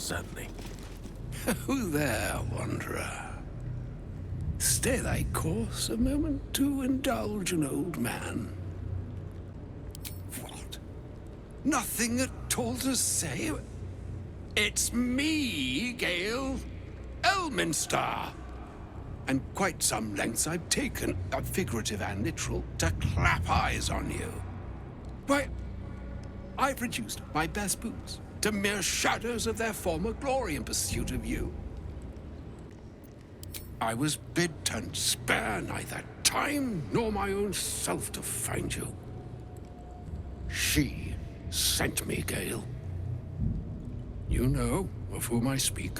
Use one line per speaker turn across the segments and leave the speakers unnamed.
certainly.
Who there, wanderer? Stay thy course a moment to indulge an old man. What? Nothing at all to say? It's me, Gale. Elminster. And quite some lengths I've taken, figurative and literal, to clap eyes on you. Why, I've reduced my best boots to mere shadows of their former glory in pursuit of you. I was bid to spare neither time nor my own self to find you. She sent me, Gale. You know of whom I speak.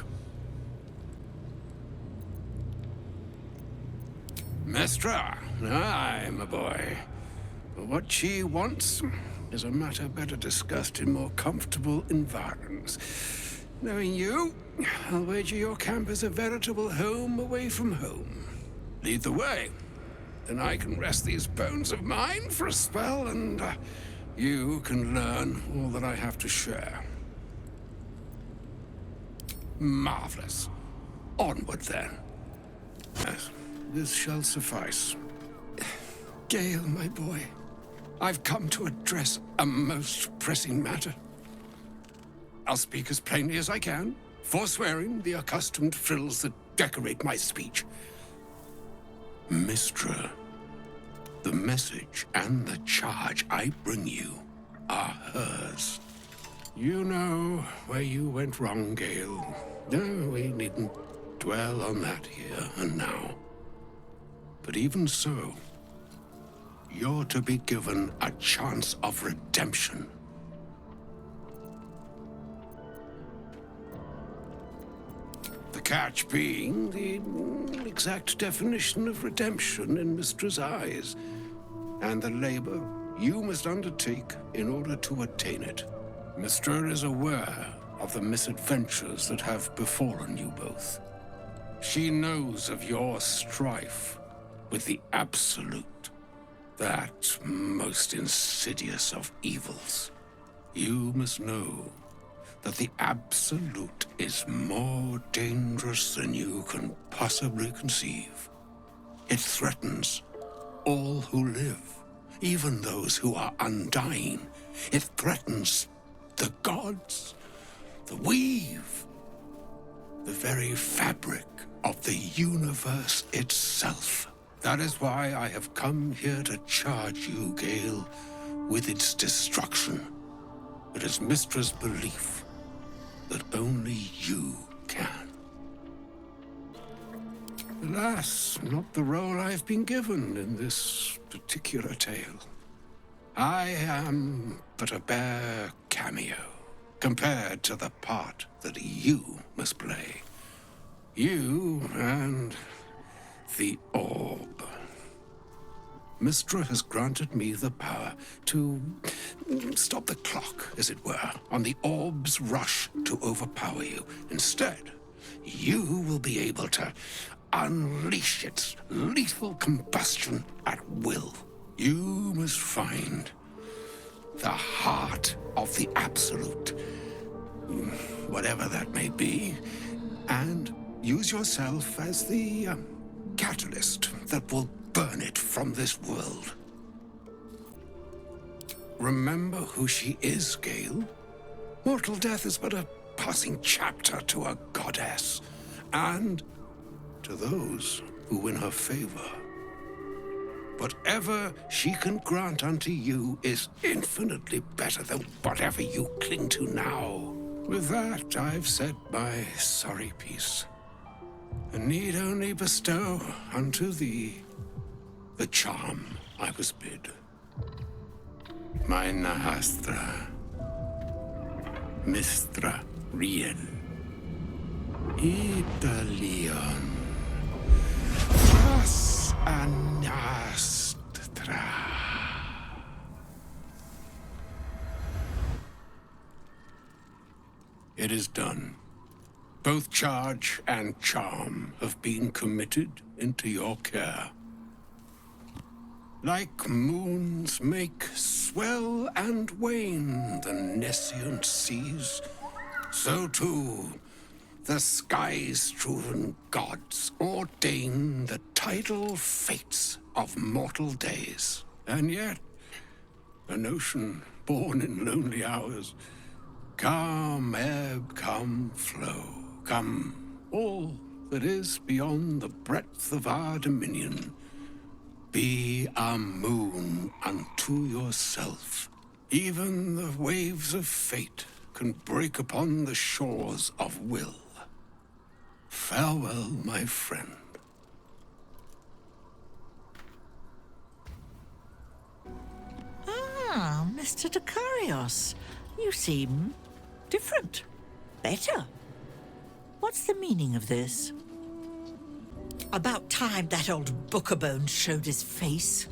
Mestra, aye, my boy. What she wants is a matter better discussed in more comfortable environs. Knowing you, I'll wager your camp is a veritable home away from home. Lead the way, then I can rest these bones of mine for a spell, and you can learn all that I have to share. Marvelous. Onward, then. Yes, this shall suffice. Gale, my boy, I've come to address a most pressing matter. I'll speak as plainly as I can, forswearing the accustomed frills that decorate my speech. Mistra, the message and the charge I bring you are hers. You know where you went wrong, Gale. No, we needn't dwell on that here and now. But even so, you're to be given a chance of redemption. The catch being the exact definition of redemption in Mistra's eyes, and the labor you must undertake in order to attain it. Mistra is aware of the misadventures that have befallen you both. She knows of your strife with the Absolute, that most insidious of evils. You must know that the Absolute is more dangerous than you can possibly conceive. It threatens all who live, even those who are undying. It threatens the gods, the weave, the very fabric of the universe itself. That is why I have come here to charge you, Gale, with its destruction. It is Mistra's belief that only you can. Alas, not the role I've been given in this particular tale. I am but a bare cameo compared to the part that you must play. You and the orb. Mistra has granted me the power to stop the clock, as it were, on the orb's rush to overpower you. Instead, you will be able to unleash its lethal combustion at will. You must find the heart of the Absolute, whatever that may be, and use yourself as the catalyst that will burn it from this world. Remember who she is, Gale. Mortal death is but a passing chapter to a goddess, and to those who win her favor. Whatever she can grant unto you is infinitely better than whatever you cling to now. With that, I've said my sorry piece, and need only bestow unto thee the charm I was bid. My Nahastra, Mistra Riel, Italion, Fras Anastra. It is done. Both charge and charm have been committed into your care. Like moons make swell and wane the nescient seas, so too the skies-striven gods ordain the tidal fates of mortal days. And yet, an ocean born in lonely hours, come ebb, come flow, come all that is beyond the breadth of our dominion. Be a moon unto yourself. Even the waves of fate can break upon the shores of will. Farewell, my friend.
Ah, Mr. Dekarios. You seem different. Better. What's the meaning of this? About time that old Bookerbone showed his face.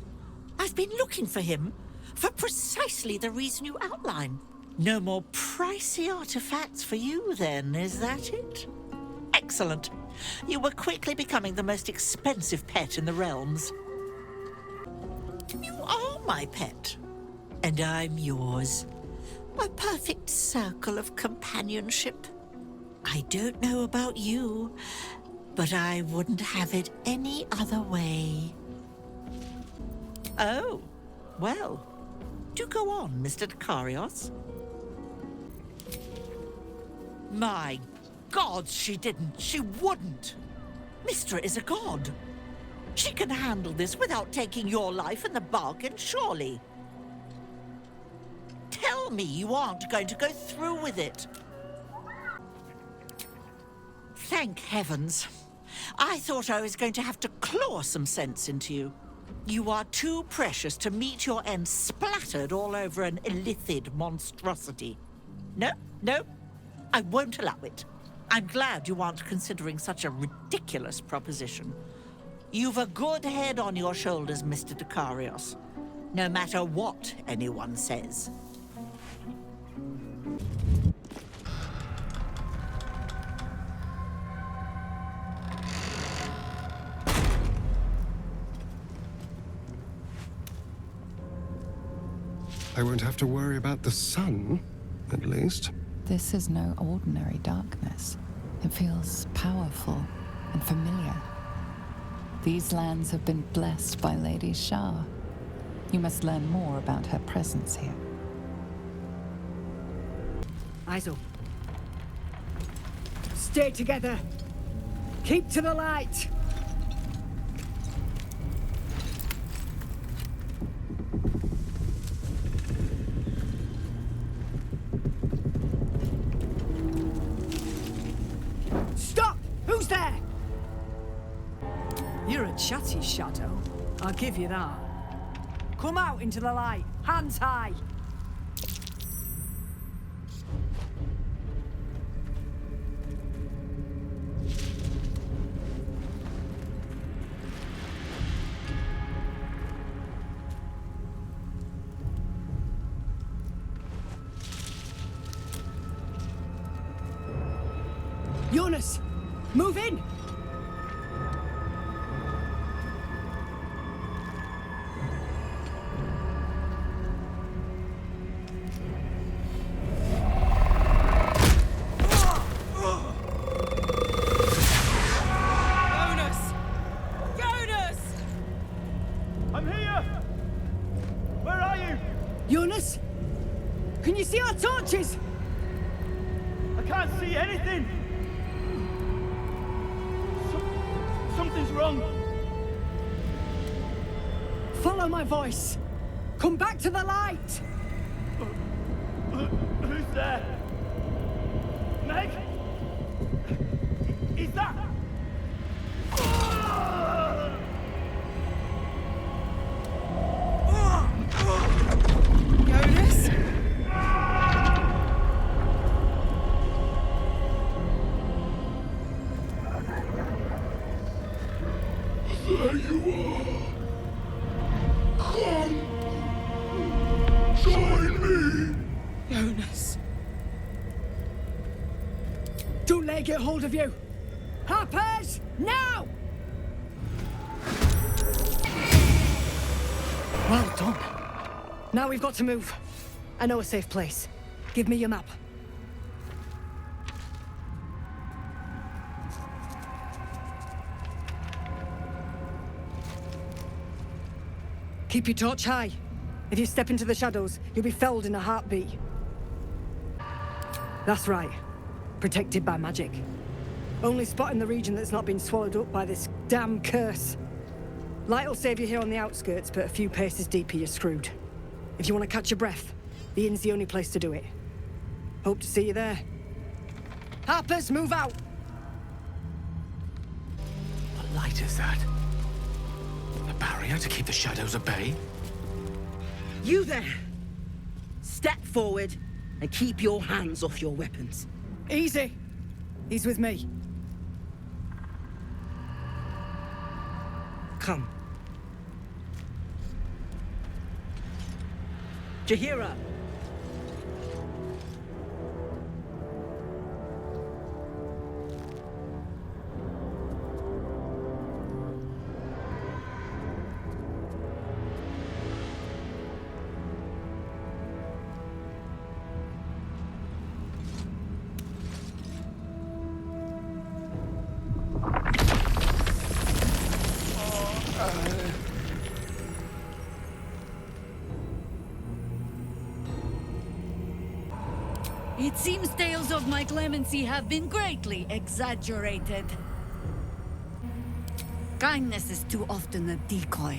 I've been looking for him for precisely the reason you outline. No more pricey artifacts for you, then, is that it? Excellent. You were quickly becoming the most expensive pet in the realms. You are my pet, and I'm yours. A perfect circle of companionship. I don't know about you, but I wouldn't have it any other way. Oh, well, do go on, Mr. Dekarios. My God, she didn't. She wouldn't. Mistra is a god. She can handle this without taking your life in the bargain, surely. Tell me you aren't going to go through with it. Thank heavens. I thought I was going to have to claw some sense into you. You are too precious to meet your end splattered all over an illithid monstrosity. No, no, I won't allow it. I'm glad you aren't considering such a ridiculous proposition. You've a good head on your shoulders, Mr. Dekarios, no matter what anyone says.
I won't have to worry about the sun, at least.
This is no ordinary darkness. It feels powerful and familiar. These lands have been blessed by Lady Shah. You must learn more about her presence here.
Eyes up. Stay together. Keep to the light. Stop! Who's there? You're a chatty shadow. I'll give you that. Come out into the light. Hands high. Jonas, move in!
Jonas! Jonas!
I'm here! Where are you?
Jonas? Can you see our torches?
I can't see anything! Something's wrong.
Follow my voice. Come back to the light.
Who's there? Meg? Is that?
Jonas?
There you are. Come. Join me.
Jonas.
Don't let it get hold of you. Harpers, now! Well done. Now we've got to move. I know a safe place. Give me your map. Keep your torch high. If you step into the shadows, you'll be felled in a heartbeat. That's right. Protected by magic. Only spot in the region that's not been swallowed up by this damn curse. Light'll save you here on the outskirts, but a few paces deeper you're screwed. If you want to catch your breath, the inn's the only place to do it. Hope to see you there. Harpers, move out!
What light is that? A barrier to keep the shadows at bay?
You there! Step forward and keep your hands off your weapons.
Easy. He's with me.
Come. Jahira!
It seems tales of my clemency have been greatly exaggerated. Kindness is too often a decoy.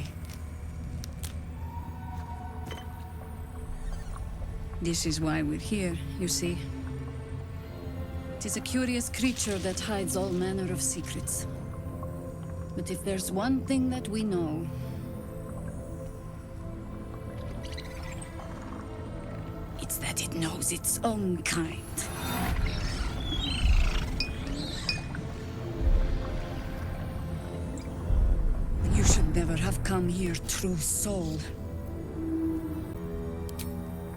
This is why we're here, you see. It is a curious creature that hides all manner of secrets. But if there's one thing that we know, it's that it knows its own kind. You should never have come here, true soul.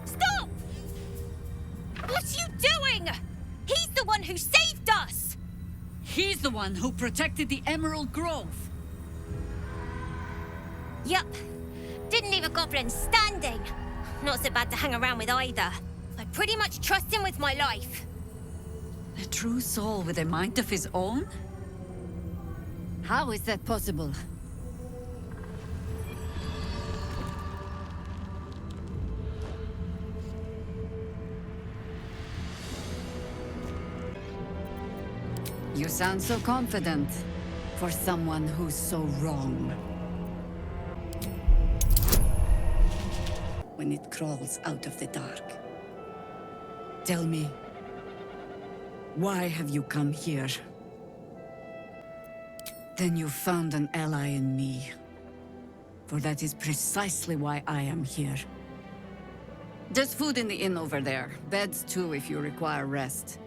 Stop! What are you doing? He's the one who saved us!
He's the one who protected the Emerald Grove.
Yup. Didn't leave a goblin standing. Not so bad to hang around with either. I pretty much trust him with my life.
A true soul with a mind of his own? How is that possible? You sound so confident for someone who's so wrong. When it crawls out of the dark. Tell me, why have you come here? Then you found an ally in me. For that is precisely why I am here. There's food in the inn over there. Beds too if you require rest.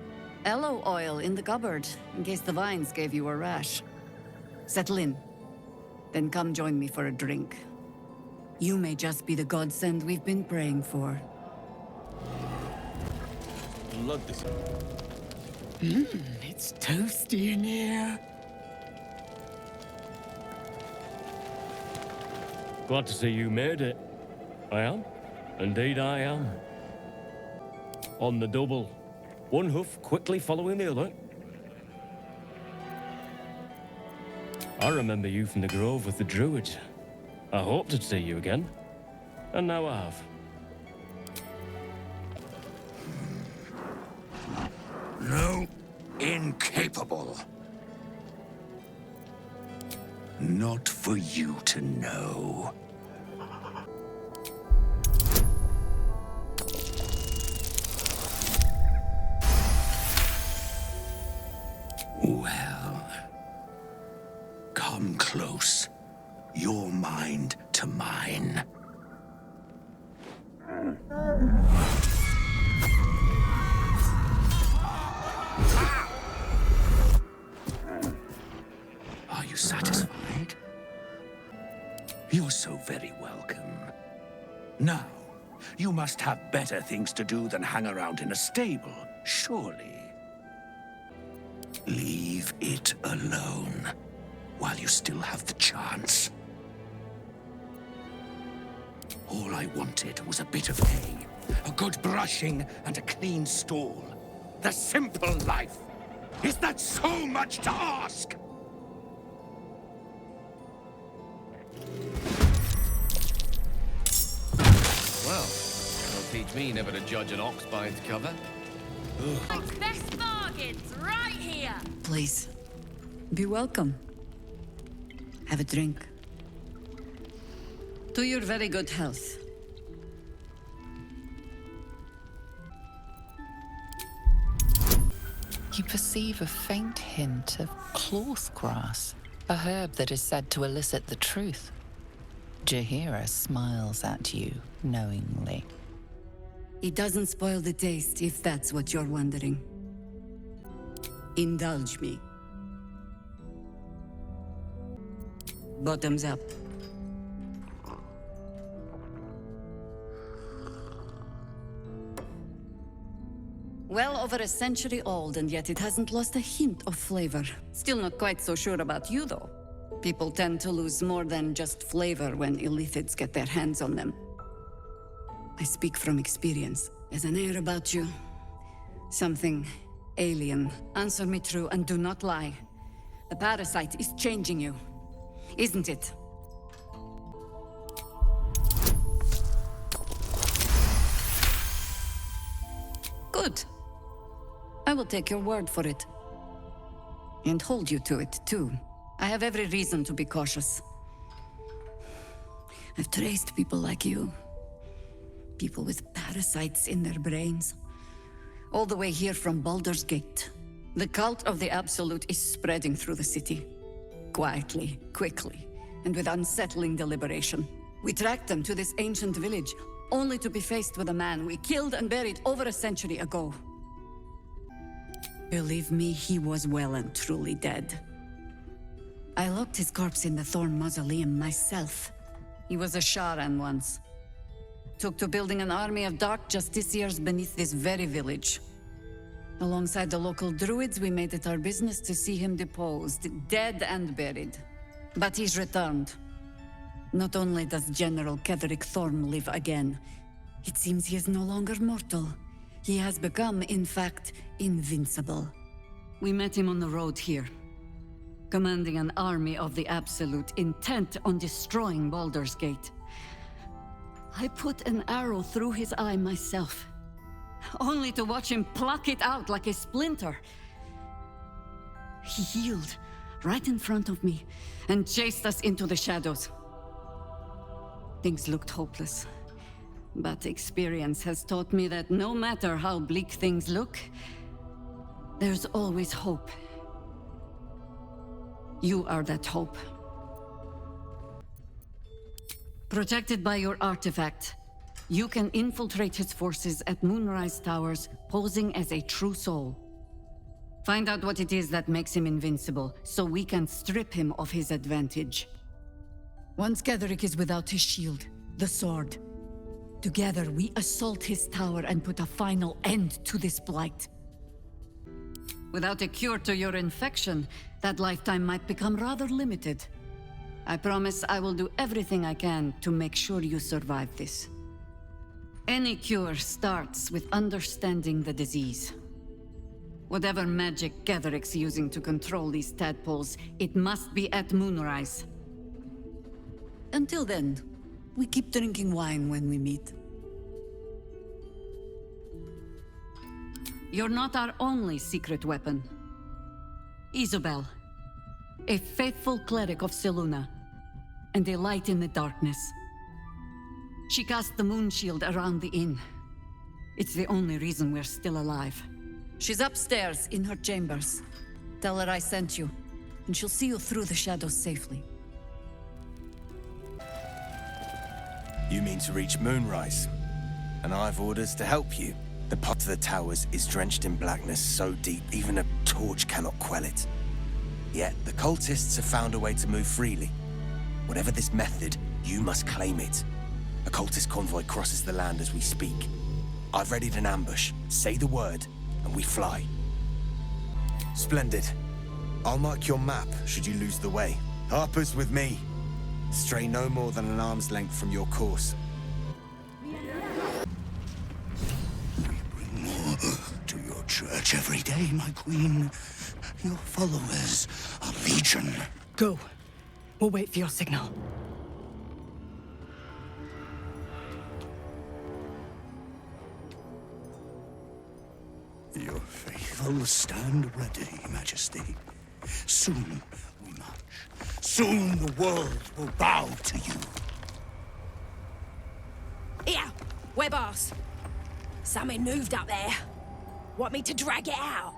Aloe oil in the cupboard, in case the vines gave you a rash. Settle in. Then come join me for a drink. You may just be the godsend we've been praying for.
Love this.
It's toasty in here.
Glad to see you made it. I am. Indeed I am. On the double. One hoof quickly following the other. I remember you from the Grove with the Druids. I hoped to see you again. And now I have.
No, incapable. Not for you to know. Well, come close. Your mind to mine. Are you satisfied? You're so very welcome. Now, you must have better things to do than hang around in a stable, surely. Leave it alone, while you still have the chance. All I wanted was a bit of hay, a good brushing, and a clean stall. The simple life. Is that so much to ask?
teach me never to judge an ox by its cover.
Best bargains right here.
Please, be welcome. Have a drink. To your very good health.
You perceive a faint hint of cloth grass, a herb that is said to elicit the truth. Jahira smiles at you knowingly.
It doesn't spoil the taste, if that's what you're wondering. Indulge me. Bottoms up. Well over a century old, and yet it hasn't lost a hint of flavor. Still not quite so sure about you, though. People tend to lose more than just flavor when illithids get their hands on them. I speak from experience. There's an air about you. Something alien. Answer me true and do not lie. The parasite is changing you, isn't it? Good. I will take your word for it. And hold you to it, too. I have every reason to be cautious. I've traced people like you. People with parasites in their brains. All the way here from Baldur's Gate. The cult of the Absolute is spreading through the city. Quietly, quickly, and with unsettling deliberation. We tracked them to this ancient village, only to be faced with a man we killed and buried over a century ago. Believe me, he was well and truly dead. I locked his corpse in the Thorn Mausoleum myself. He was a Sharan once. Took to building an army of dark justiciars beneath this very village. Alongside the local druids, we made it our business to see him deposed, dead and buried. But he's returned. Not only does General Ketheric Thorm live again, it seems he is no longer mortal. He has become, in fact, invincible. We met him on the road here, commanding an army of the Absolute, intent on destroying Baldur's Gate. I put an arrow through his eye myself, only to watch him pluck it out like a splinter. He healed right in front of me and chased us into the shadows. Things looked hopeless, but experience has taught me that no matter how bleak things look, there's always hope. You are that hope. Protected by your artifact, you can infiltrate his forces at Moonrise Towers, posing as a true soul. Find out what it is that makes him invincible, so we can strip him of his advantage. Once Ketheric is without his shield, the sword, together we assault his tower and put a final end to this blight. Without a cure to your infection, that lifetime might become rather limited. I promise I will do everything I can to make sure you survive this. Any cure starts with understanding the disease. Whatever magic Ketheric's using to control these tadpoles, it must be at Moonrise. Until then, we keep drinking wine when we meet. You're not our only secret weapon. Isobel, a faithful cleric of Selûne, and a light in the darkness. She cast the moon shield around the inn. It's the only reason we're still alive. She's upstairs in her chambers. Tell her I sent you, and she'll see you through the shadows safely.
You mean to reach Moonrise, and I've orders to help you. The path to the towers is drenched in blackness so deep even a torch cannot quell it. Yet the cultists have found a way to move freely. Whatever this method, you must claim it. A cultist convoy crosses the land as we speak. I've readied an ambush. Say the word, and we fly. Splendid. I'll mark your map should you lose the way. Harper's with me. Stray no more than an arm's length from your course.
To your church every day, my queen. Your followers are legion.
Go. We'll wait for your signal.
Your faithful stand ready, Majesty. Soon we march. Soon the world will bow to you.
Here, web ass. Something moved up there. Want me to drag it out?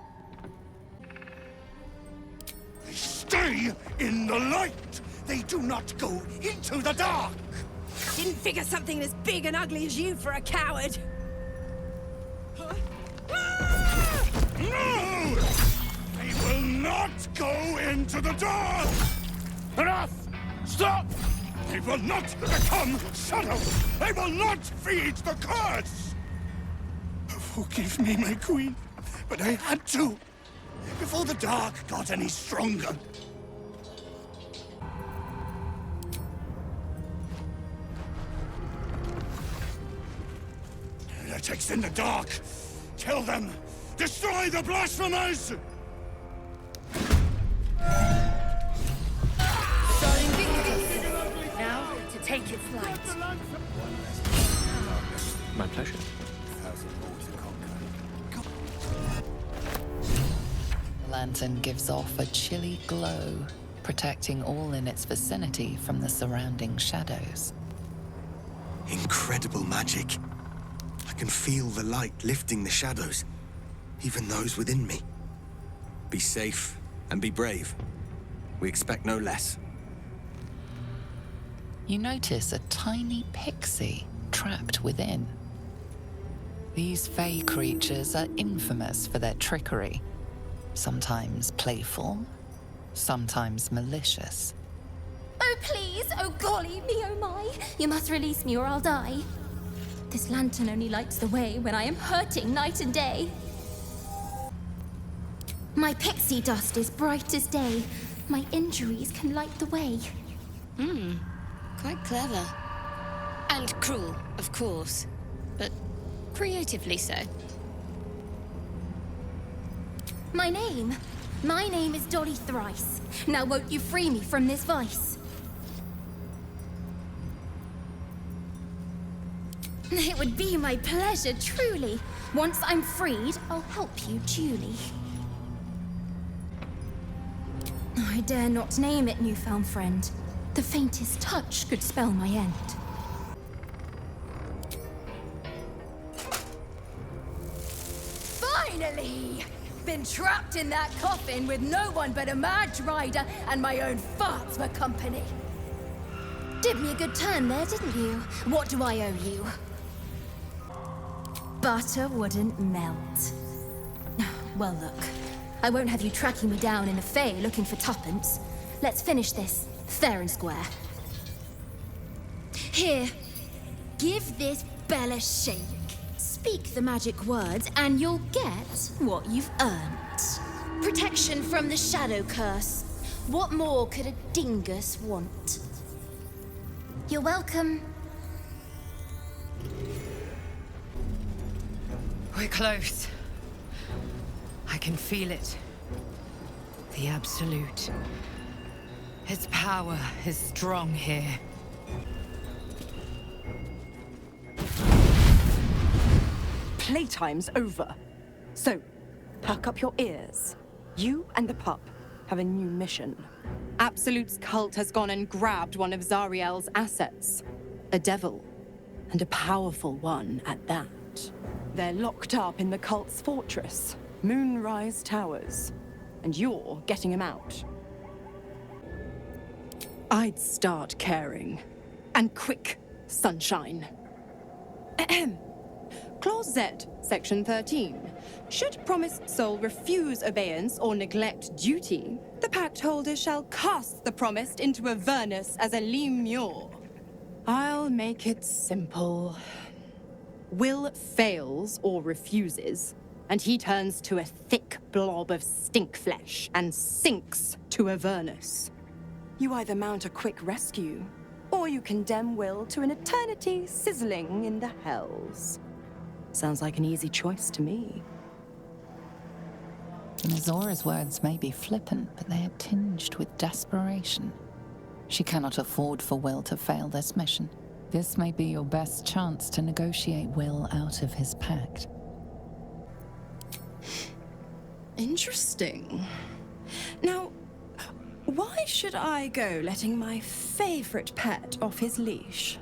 They stay in the light. They do not go into the dark.
Didn't figure something as big and ugly as you for a coward.
No! They will not go into the dark! Enough! Stop! They will not become shadows! They will not feed the curse! Forgive me, my queen, but I had to, before the dark got any stronger. Heretics in the dark! Kill them! Destroy the blasphemers!
Now, to take its flight.
My pleasure.
The lantern gives off a chilly glow, protecting all in its vicinity from the surrounding shadows.
Incredible magic. I can feel the light lifting the shadows, even those within me. Be safe and be brave. We expect no less.
You notice a tiny pixie trapped within. These fey creatures are infamous for their trickery. Sometimes playful, sometimes malicious.
Oh, please! Oh, golly me, oh my! You must release me or I'll die. This lantern only lights the way when I am hurting night and day. My pixie dust is bright as day. My injuries can light the way.
Quite clever. And cruel, of course. But creatively so.
My name is Dolly Thrice. Now won't you free me from this vice? It would be my pleasure, truly. Once I'm freed, I'll help you duly. I dare not name it, newfound friend. The faintest touch could spell my end.
Finally! Been trapped in that coffin with no one but a mad rider and my own farts for company.
Did me a good turn there, didn't you? What do I owe you? Butter wouldn't melt. Well, look. I won't have you tracking me down in a fay looking for tuppence. Let's finish this, fair and square. Here, give this bell a shake. Speak the magic words and you'll get what you've earned. Protection from the shadow curse. What more could a dingus want? You're welcome.
We're close. I can feel it. The Absolute. Its power is strong here.
Playtime's over. So, perk up your ears. You and the pup have a new mission. Absolute's cult has gone and grabbed one of Zariel's assets. A devil. And a powerful one at that. They're locked up in the cult's fortress, Moonrise Towers. And you're getting him out. I'd start caring. And quick, sunshine. Ahem. Clause Z, Section 13. Should promised soul refuse obeyance or neglect duty, the pact holder shall cast the promised into Avernus as a lemure. I'll make it simple. Will fails or refuses, and he turns to a thick blob of stink flesh and sinks to Avernus. You either mount a quick rescue, or you condemn Will to an eternity sizzling in the hells. Sounds like an easy choice to me.
Mizora's words may be flippant, but they are tinged with desperation. She cannot afford for Will to fail this mission. This may be your best chance to negotiate Will out of his pact.
Interesting. Now, why should I go letting my favorite pet off his leash?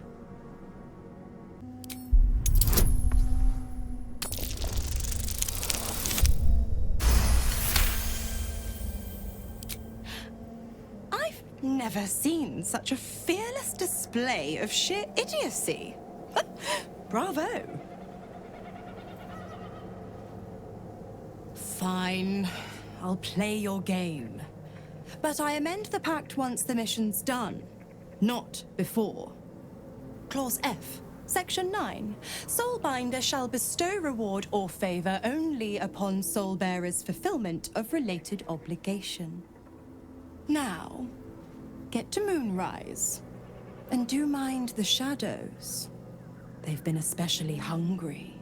I've never seen such a fearless display of sheer idiocy. Bravo. Fine. I'll play your game. But I amend the pact once the mission's done, not before. Clause F, Section 9. Soulbinder shall bestow reward or favor only upon soulbearer's fulfillment of related obligation. Now, get to Moonrise. And do mind the shadows. They've been especially hungry.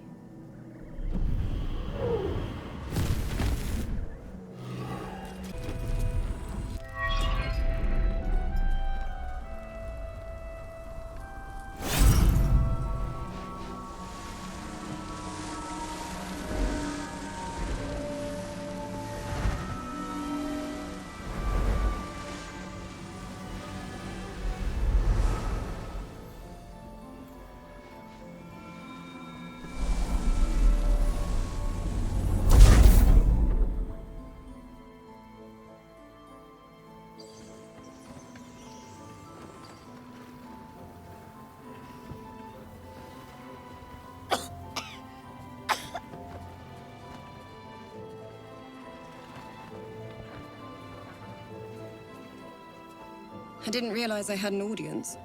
I didn't realize I had an audience.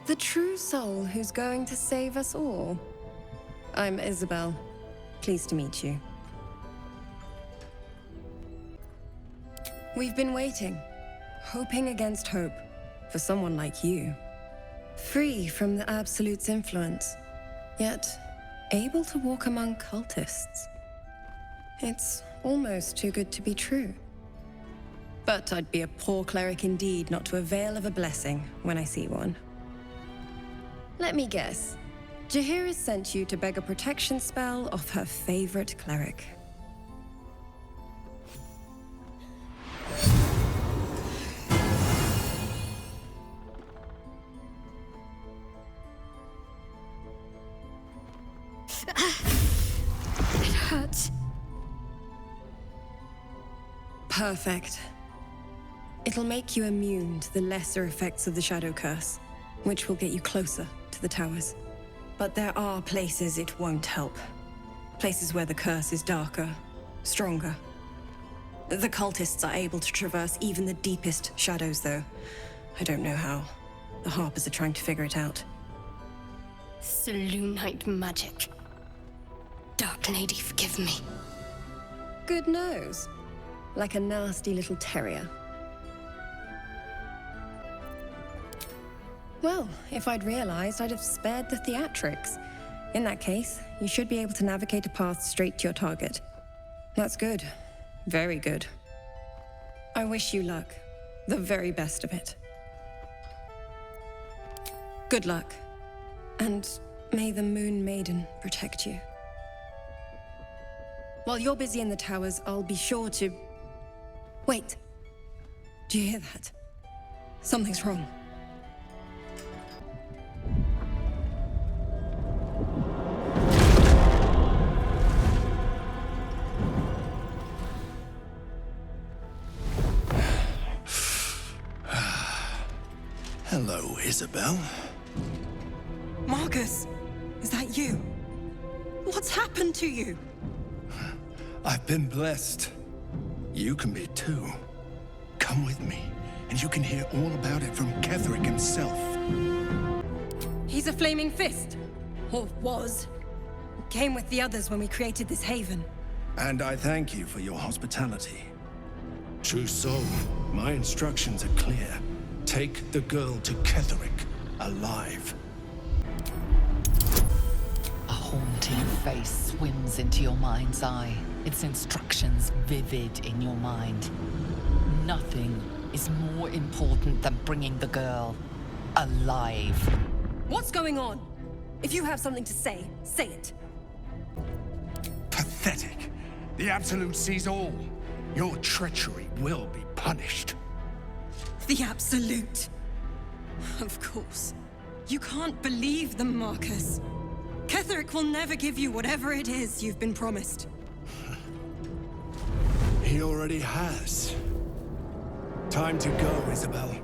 The true soul who's going to save us all. I'm Isabel. Pleased to meet you. We've been waiting, hoping against hope, for someone like you. Free from the Absolute's influence, yet able to walk among cultists. It's almost too good to be true. But I'd be a poor cleric indeed not to avail of a blessing when I see one. Let me guess. Jaheira's sent you to beg a protection spell off her favorite cleric.
It hurts.
Perfect. It'll make you immune to the lesser effects of the Shadow Curse, which will get you closer to the towers. But there are places it won't help. Places where the curse is darker, stronger. The cultists are able to traverse even the deepest shadows, though. I don't know how. The Harpers are trying to figure it out.
Selûnite magic. Dark Lady, forgive me.
Good nose. Like a nasty little terrier. Well, if I'd realized, I'd have spared the theatrics. In that case, you should be able to navigate a path straight to your target. That's good. Very good. I wish you luck. The very best of it. Good luck. And may the Moon Maiden protect you. While you're busy in the towers, I'll be sure to... Wait. Do you hear that? Something's wrong.
Hello, Isabel.
Marcus, is that you? What's happened to you?
I've been blessed. You can be too. Come with me, and you can hear all about it from Ketheric himself.
He's a flaming fist. Or was. Came with the others when we created this haven.
And I thank you for your hospitality. True soul, my instructions are clear. Take the girl to Ketheric, alive.
A haunting face swims into your mind's eye, its instructions vivid in your mind. Nothing is more important than bringing the girl alive.
What's going on? If you have something to say, say it.
pathetic. The Absolute sees all. Your treachery will be punished.
The Absolute. Of course. You can't believe them, Marcus. Ketheric will never give you whatever it is you've been promised.
He already has. Time to go, Isabel.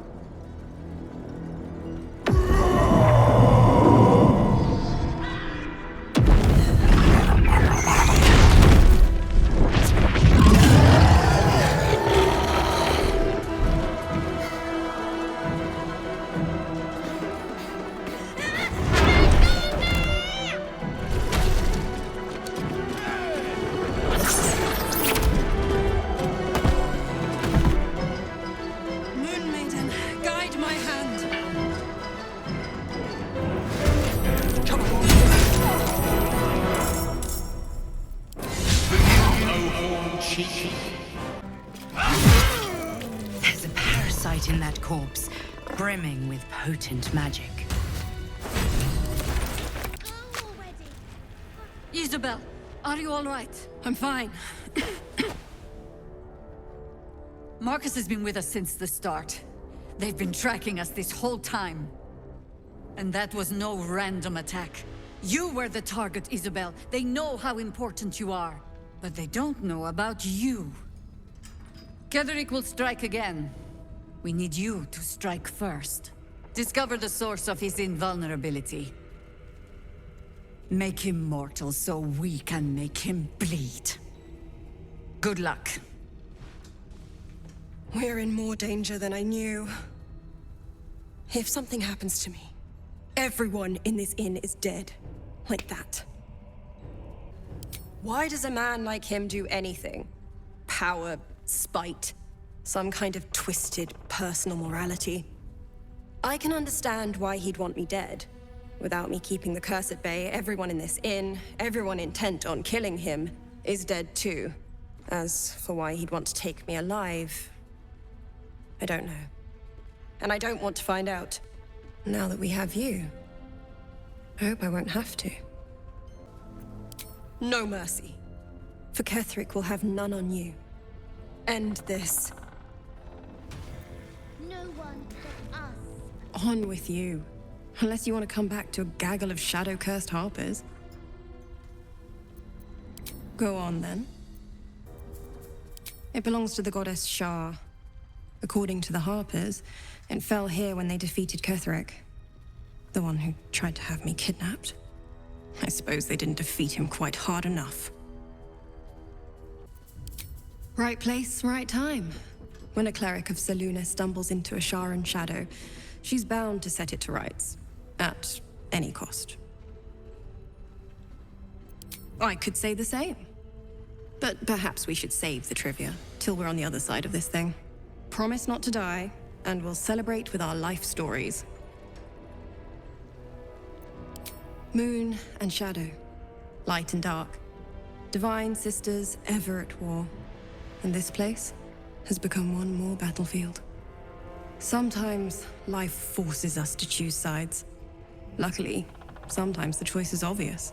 There's a parasite in that corpse, brimming with potent magic.
Isabel, are you all right?
I'm fine.
Marcus has been with us since the start. They've been tracking us this whole time. And that was no random attack. You were the target, Isabel. They know how important you are. But they don't know about you. Ketheric will strike again. We need you to strike first. Discover the source of his invulnerability. Make him mortal so we can make him bleed. Good luck.
We're in more danger than I knew. If something happens to me, everyone in this inn is dead. Like that. Why does a man like him do anything? Power, spite, some kind of twisted personal morality. I can understand why he'd want me dead. Without me keeping the curse at bay, everyone in this inn, everyone intent on killing him, is dead too. As for why he'd want to take me alive, I don't know. And I don't want to find out. Now that we have you, I hope I won't have to. No mercy. For Ketheric will have none on you. End this.
No one but us.
On with you. Unless you want to come back to a gaggle of shadow-cursed harpers. Go on, then. It belongs to the goddess Shar. According to the harpers, it fell here when they defeated Ketheric. The one who tried to have me kidnapped. I suppose they didn't defeat him quite hard enough. Right place, right time. When a cleric of Selûne stumbles into a Sharan shadow, she's bound to set it to rights. At any cost. I could say the same. But perhaps we should save the trivia till we're on the other side of this thing. Promise not to die, and we'll celebrate with our life stories. Moon and shadow, light and dark, divine sisters ever at war. And this place has become one more battlefield. Sometimes life forces us to choose sides. Luckily, sometimes the choice is obvious.